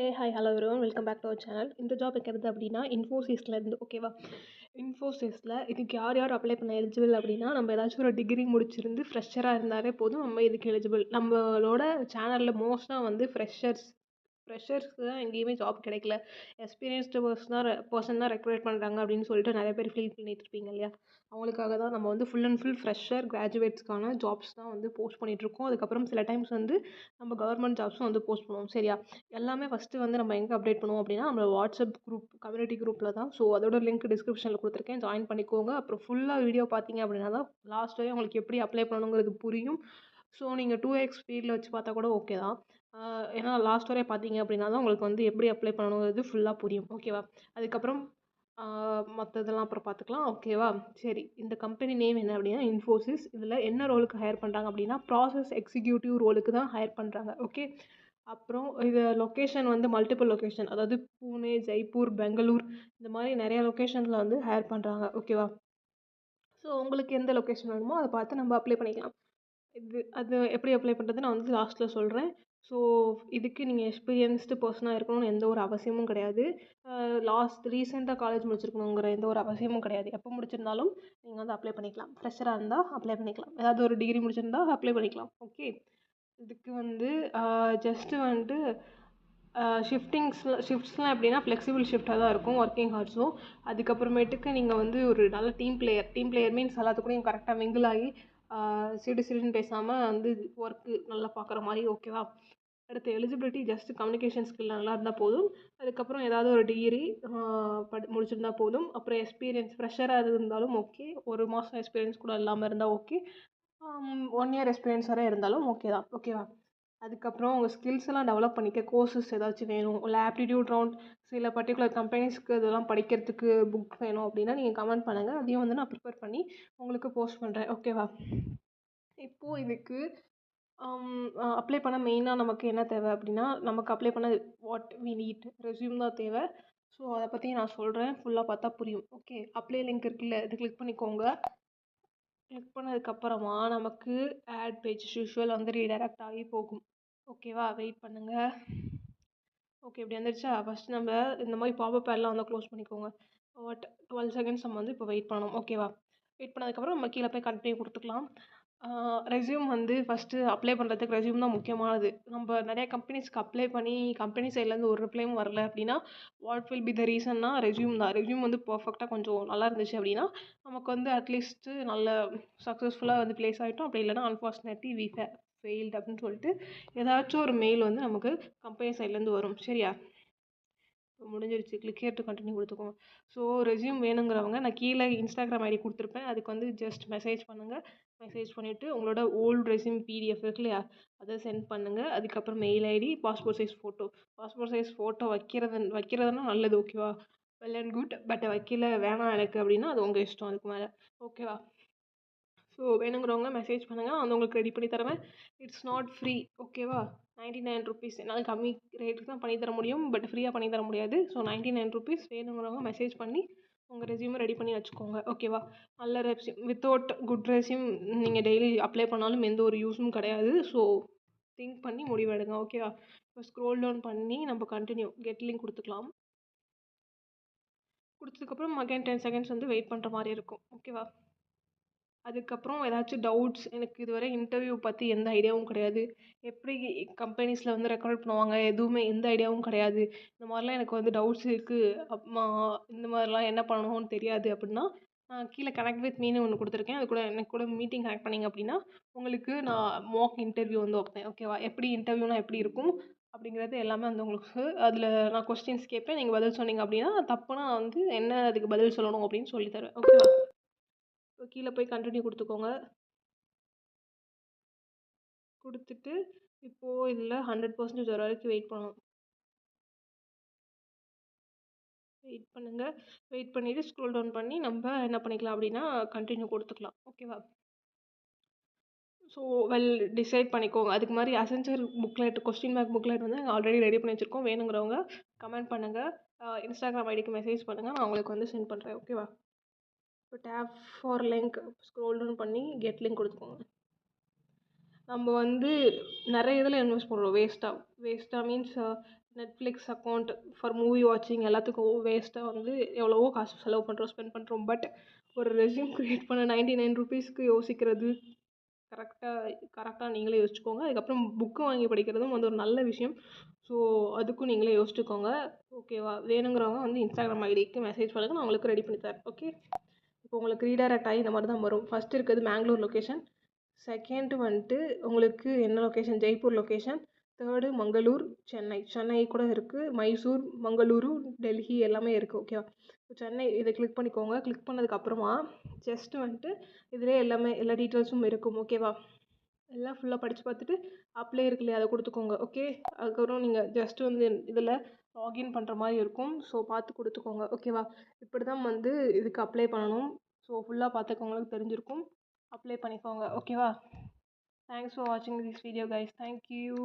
Hi hello everyone welcome back to our channel. இந்த job இருக்கிறது அப்படின்னா இன்ஃபோசிஸ்லேருந்து ஓகேவா. இன்ஃபோசிஸில் இதுக்கு யார் யார் அப்ளை பண்ண எலிஜிபிள் அப்படின்னா, நம்ம ஏதாச்சும் ஒரு டிகிரி முடிச்சிருந்து ஃப்ரெஷராக இருந்தாலே போதும், நம்ம இதுக்கு எலிஜிபிள். நம்மளோட சேனலில் மோஸ்ட்டாக வந்து ஃப்ரெஷர்ஸ்க்கு தான் எங்கேயுமே ஜாப் கிடைக்கல. எக்ஸ்பீரியன்ஸ்டு பர்சன் தான் ரெக்ரூட் பண்ணுறாங்க அப்படின்னு சொல்லிட்டு நிறைய பேர் ஃபீல் பண்ணிட்டு இருப்பீங்க இல்லையா. அவங்களுக்காக தான் நம்ம வந்து ஃபுல் அண்ட் ஃபுல் ஃப்ரெஷர் கிராஜுவேட்ஸ்க்கான ஜாப்ஸ் தான் வந்து போஸ்ட் பண்ணிகிட்ருக்கோம். அதுக்கப்புறம் சில டைம்ஸ் வந்து நம்ம கவர்மெண்ட் ஜாப்ஸும் வந்து போஸ்ட் பண்ணுவோம் சரியா. எல்லாமே ஃபஸ்ட்டு வந்து நம்ம எங்கே அப்டேட் பண்ணுவோம் அப்படின்னா, நம்ம வாட்ஸ்அப் குரூப் கம்யூனிட்டி குரூப்பில் தான். ஸோ அதோட லிங்க் டிஸ்கிரிப்ஷனில் கொடுத்துருக்கேன், ஜாயின் பண்ணிக்கோங்க. அப்புறம் ஃபுல்லாக வீடியோ பார்த்தீங்க அப்படின்னா தான் லாஸ்ட் வரையும் உங்களுக்கு எப்படி அப்ளை பண்ணணுங்கிறது புரியும். ஸோ நீங்கள் 2x ஸ்பீடில் வச்சு பார்த்தா கூட ஓகே தான். ஏன்னா லாஸ்ட் வரையும் பார்த்தீங்க அப்படின்னா தான் உங்களுக்கு வந்து எப்படி அப்ளை பண்ணணுங்கிறது ஃபுல்லாக புரியும் ஓகேவா. அதுக்கப்புறம் மற்றதெல்லாம் அப்புறம் பார்த்துக்கலாம் ஓகேவா. சரி, இந்த கம்பெனி நேம் என்ன அப்படின்னா இன்ஃபோசிஸ். இதில் என்ன ரோலுக்கு ஹையர் பண்ணுறாங்க அப்படின்னா ப்ராசஸ் எக்ஸிக்யூட்டிவ் ரோலுக்கு தான் ஹையர் பண்ணுறாங்க ஓகே. அப்புறம் இது லொக்கேஷன் வந்து மல்டிபிள் லொக்கேஷன், அதாவது பூனே, ஜெய்ப்பூர், பெங்களூர் இந்த மாதிரி நிறைய லொக்கேஷனில் வந்து ஹையர் பண்ணுறாங்க ஓகேவா. ஸோ உங்களுக்கு எந்த லொக்கேஷன் வேணுமோ அதை பார்த்து நம்ம அப்ளை பண்ணிக்கலாம். அது எப்படி அப்ளை பண்ணுறது நான் வந்து லாஸ்ட்டில் சொல்கிறேன். ஸோ இதுக்கு நீங்கள் எக்ஸ்பீரியன்ஸ்டு பர்சனாக இருக்கணும்னு எந்த ஒரு அவசியமும் கிடையாது. ரீசெண்டாக காலேஜ் முடிச்சிருக்கணுங்கிற எந்த ஒரு அவசியமும் கிடையாது. எப்போ முடிச்சிருந்தாலும் நீங்கள் வந்து அப்ளை பண்ணிக்கலாம். ஃப்ரெஷராக இருந்தால் அப்ளை பண்ணிக்கலாம், ஏதாவது ஒரு டிகிரி முடிச்சிருந்தா அப்ளை பண்ணிக்கலாம் ஓகே. இதுக்கு வந்து ஜஸ்ட்டு வந்துட்டு ஷிஃப்ட்ஸ்லாம் எப்படின்னா ஃப்ளெக்சிபிள் ஷிஃப்ட்டாக தான் இருக்கும், ஒர்க்கிங் ஹார்ஸும். அதுக்கப்புறமேட்டுக்கு நீங்கள் வந்து ஒரு நல்ல டீம் பிளேயர் மீன்ஸ் எல்லாத்துக்கூடையும் கரெக்டாக மிங்கிள் ஆகி சிடுன்னு பேசாமல் வந்து ஒர்க்கு நல்லா பார்க்குற மாதிரி ஓகேவா. அடுத்து எலிஜிபிலிட்டி ஜஸ்ட் கம்யூனிகேஷன் ஸ்கில் நல்லா இருந்தால் போதும். அதுக்கப்புறம் ஏதாவது ஒரு டிகிரி முடிச்சிருந்தா போதும். அப்புறம் எக்ஸ்பீரியன்ஸ் ஃப்ரெஷராக இருந்தாலும் ஓகே, 1 மாதம் எக்ஸ்பீரியன்ஸ் கூட இல்லாமல் இருந்தால் ஓகே, 1 இயர் எக்ஸ்பீரியன்ஸ் வரை இருந்தாலும் ஓகே தான் ஓகேவா. அதுக்கப்புறம் உங்கள் ஸ்கில்ஸ் எல்லாம் டெவலப் பண்ணிக்க கோர்சஸ் ஏதாச்சும் வேணும், இல்லை ஆப்டிடியூட் ரவுண்ட் சில பர்டிகுலர் கம்பெனிஸ்க்கு இதெல்லாம் படிக்கிறதுக்கு புக் வேணும் அப்படின்னா நீங்கள் கமெண்ட் பண்ணுங்கள், அதையும் வந்து நான் ப்ரிப்பேர் பண்ணி உங்களுக்கு போஸ்ட் பண்ணுறேன் ஓகேவா. இப்போது இதுக்கு அப்ளை பண்ண மெயினாக நமக்கு என்ன தேவை அப்படின்னா, நமக்கு அப்ளை பண்ண வாட் வி நீட் ரெஸ்யூம் தான் தேவை. ஸோ அதை பற்றி நான் சொல்கிறேன், ஃபுல்லாக பார்த்தா புரியும் ஓகே. அப்ளை லிங்க் இருக்குல்ல, இது கிளிக் பண்ணிக்கோங்க. கிளிக் பண்ணதுக்கப்புறமா நமக்கு ஆட் பேஜ் யூஷுவல் வந்து ரீடைரக்ட் ஆகி போகும் ஓகேவா. வெயிட் பண்ணுங்கள். ஓகே, இப்படி வந்துருச்சா. ஃபஸ்ட் நம்ம இந்த மாதிரி பாப்பப் ஆட்லாம் வந்து க்ளோஸ் பண்ணிக்கோங்க. 12 செகண்ட்ஸ் நம்ம வந்து இப்போ வெயிட் பண்ணணும் ஓகேவா. வெயிட் பண்ணதுக்கப்புறம் நம்ம கீழே போய் கண்டினியூ கொடுத்துக்கலாம். ரெஸ்யூம் வந்து ஃபஸ்ட்டு அப்ளை பண்ணுறதுக்கு ரெஸ்யூம் தான் முக்கியமானது. நம்ம நிறைய கம்பெனிஸ்க்கு அப்ளை பண்ணி கம்பெனி சைட்லேருந்து ஒரு ரிப்ளையும் வரல அப்படின்னா வாட் வில் பி த ரீசன்னா ரெஸ்யூம் தான். ரெஸ்யூம் வந்து பர்ஃபெக்டாக கொஞ்சம் நல்லா இருந்துச்சு அப்படின்னா நமக்கு வந்து அட்லீஸ்ட்டு நல்ல சக்ஸஸ்ஃபுல்லாக வந்து ப்ளேஸ் ஆகிட்டோம். அப்படி இல்லைனா அன்ஃபார்ச்சுனேட்லி வி ஃபெயில்டு அப்படின்னு சொல்லிட்டு ஏதாச்சும் ஒரு மெயில் வந்து நமக்கு கம்பெனி சைட்லேருந்து வரும் சரியா. முடிஞ்சிருச்சு, கிளிக் ஹியர் டு கண்டினியூ கொடுத்துக்கோங்க. ஸோ ரெஸ்யூம் வேணுங்கிறவங்க நான் கீழே இன்ஸ்டாகிராம் ஐடி கொடுத்துருப்பேன், அதுக்கு வந்து ஜஸ்ட் மெசேஜ் பண்ணுங்கள். மெசேஜ் பண்ணிவிட்டு உங்களோட ஓல்டு ரெஸ்யூம் பிடிஎஃப் இருக்கு இல்லையா, அதை சென்ட் பண்ணுங்கள். அதுக்கப்புறம் mail ID, passport size photo வைக்கிறதுனா நல்லது ஓகேவா. வெல் அண்ட் குட், பட் வைக்கல வேணாம் எனக்கு அப்படின்னா அது உங்கள் இஷ்டம் அதுக்கு மேலே ஓகேவா. ஸோ வேணுங்கிறவங்க மெசேஜ் பண்ணுங்கள், நான் வந்து உங்களுக்கு ரெடி பண்ணி தருவேன். இட்ஸ் நாட் ஃப்ரீ ஓகேவா. 99 ருபீஸ், என்னால் கம்மி ரேட்டுக்கு தான் பண்ணி தர முடியும், பட் ஃப்ரீயாக பண்ணி தர முடியாது. So 99 rupees. வேணுங்கிறவங்க மெசேஜ் பண்ணி உங்கள் ரெஸ்யூமை ரெடி பண்ணி வச்சுக்கோங்க ஓகேவா. நல்ல ரெஸ்யூம் வித்தவுட் குட் ரெஸ்யூம் நீங்கள் டெய்லி அப்ளை பண்ணாலும் எந்த ஒரு யூஸும் கிடையாது. ஸோ திங்க் பண்ணி முடிவெடுங்க ஓகேவா. இப்போ ஸ்க்ரோல் டவுன் பண்ணி நம்ம கண்டினியூ கெட் லிங்க் கொடுத்துக்கலாம். கொடுத்ததுக்கப்புறம் அகைன் 10 செகண்ட்ஸ் வந்து வெயிட் பண்ணுற மாதிரி இருக்கும் ஓகேவா. அதுக்கப்புறம் ஏதாச்சும் டவுட்ஸ், எனக்கு இதுவரை இன்டர்வியூ பற்றி எந்த ஐடியாவும் கிடையாது, எப்படி கம்பெனிஸில் வந்து ரெக்கமெண்ட் பண்ணுவாங்க எதுவுமே எந்த ஐடியாவும் கிடையாது, இந்த மாதிரிலாம் எனக்கு வந்து டவுட்ஸ் இருக்குது, அம்மா இந்த மாதிரிலாம் என்ன பண்ணணும்னு தெரியாது அப்படின்னா கீழே கனெக்ட் வித் மீன்னு ஒன்று கொடுத்துருக்கேன், அது கூட எனக்கு கூட மீட்டிங் கனெக்ட் பண்ணிங்க அப்படின்னா உங்களுக்கு நான் மாக் இன்டர்வியூ வந்து வைப்பேன் ஓகேவா. எப்படி இன்டர்வியூனா எப்படி இருக்கும் அப்படிங்கிறது எல்லாமே வந்து உங்களுக்கு அதில் நான் கொஸ்டின்ஸ் கேட்பேன், நீங்கள் பதில் சொன்னீங்க அப்படின்னா தப்புனா வந்து என்ன அதுக்கு பதில் சொல்லணும் அப்படின்னு சொல்லி தருவேன் ஓகேவா. இப்போ கீழே போய் கண்டினியூ கொடுத்துக்கோங்க. கொடுத்துட்டு இப்போது இதில் 100% வர வரைக்கும் வெயிட் பண்ணணும். வெயிட் பண்ணுங்கள். வெயிட் பண்ணிவிட்டு ஸ்க்ரோல் டவுன் பண்ணி நம்ம என்ன பண்ணிக்கலாம் அப்படின்னா கண்டினியூ கொடுத்துக்கலாம் ஓகேவா. ஸோ வெல் டிசைட் பண்ணிக்கோங்க. அதுக்கு மாதிரி அசென்சர் புக்லெட் கொஸ்டின் பேங்க் புக்லெட் வந்து நாங்கள் ஆல்ரெடி ரெடி பண்ணி வச்சுருக்கோம். வேணுங்கிறவங்க கமெண்ட் பண்ணுங்கள், இன்ஸ்டாகிராம் ஐடிக்கு மெசேஜ் பண்ணுங்கள், நான் உங்களுக்கு வந்து சென்ட் பண்ணுறேன் ஓகேவா. இப்போ tap for link scroll down பண்ணி கெட் லிங்க் கொடுத்துக்கோங்க. நம்ம வந்து நிறைய இதில் இன்வெஸ்ட் பண்ணுறோம் வேஸ்ட்டாக means Netflix account for movie வாட்சிங் எல்லாத்துக்கும் வேஸ்ட்டாக வந்து எவ்வளவோ காசு செலவு பண்ணுறோம், ஸ்பெண்ட் பண்ணுறோம். பட் ஒரு ரெஸ்யூம் க்ரியேட் பண்ண 99 ருபீஸ்க்கு யோசிக்கிறது கரெக்டாக நீங்களே யோசிச்சுக்கோங்க. அதுக்கப்புறம் புக்கு வாங்கி படிக்கிறதும் வந்து ஒரு நல்ல விஷயம். ஸோ அதுக்கும் நீங்களே யோசிச்சுக்கோங்க. ஓகேவா? வேணுங்கிறவங்க வந்து இன்ஸ்டாகிராம் ஐடிக்கு மெசேஜ் பண்ணுங்கள், நான் உங்களுக்கு ரெடி பண்ணி தரேன். ஓகே, இப்போ உங்களுக்கு ரீடைரக்ட் ஆகி இந்த மாதிரி தான் வரும். ஃபஸ்ட்டு இருக்கிறது மேங்களூர் லொக்கேஷன், செகண்ட் வந்துட்டு உங்களுக்கு என்ன location, Jaipur location, third Mangalore, Chennai கூட இருக்குது, மைசூர், மங்களூரு, டெல்லி எல்லாமே இருக்குது. ஓகேவா? இப்போ சென்னை இதை கிளிக் பண்ணிக்கோங்க. கிளிக் பண்ணதுக்கப்புறமா ஜஸ்ட்டு வந்துட்டு இதிலே எல்லா டீட்டெயில்ஸும் இருக்கும். ஓகேவா? எல்லாம் ஃபுல்லாக படித்து பார்த்துட்டு அப்ளை இருக்கு இல்லையா, அதை கொடுத்துக்கோங்க. ஓகே, அதுக்கப்புறம் நீங்கள் ஜஸ்ட்டு வந்து இதில் லாகின் பண்ணுற மாதிரி இருக்கும். ஸோ பார்த்து கொடுத்துக்கோங்க. ஓகேவா? இப்படி தான் வந்து இதுக்கு அப்ளை பண்ணணும். ஸோ ஃபுல்லாக பார்த்துக்கவங்களுக்கு தெரிஞ்சிருக்கும். அப்ளை பண்ணிக்கோங்க. ஓகேவா? தேங்க்ஸ் ஃபார் வாட்சிங் திஸ் வீடியோ கைஸ். தேங்க்யூ.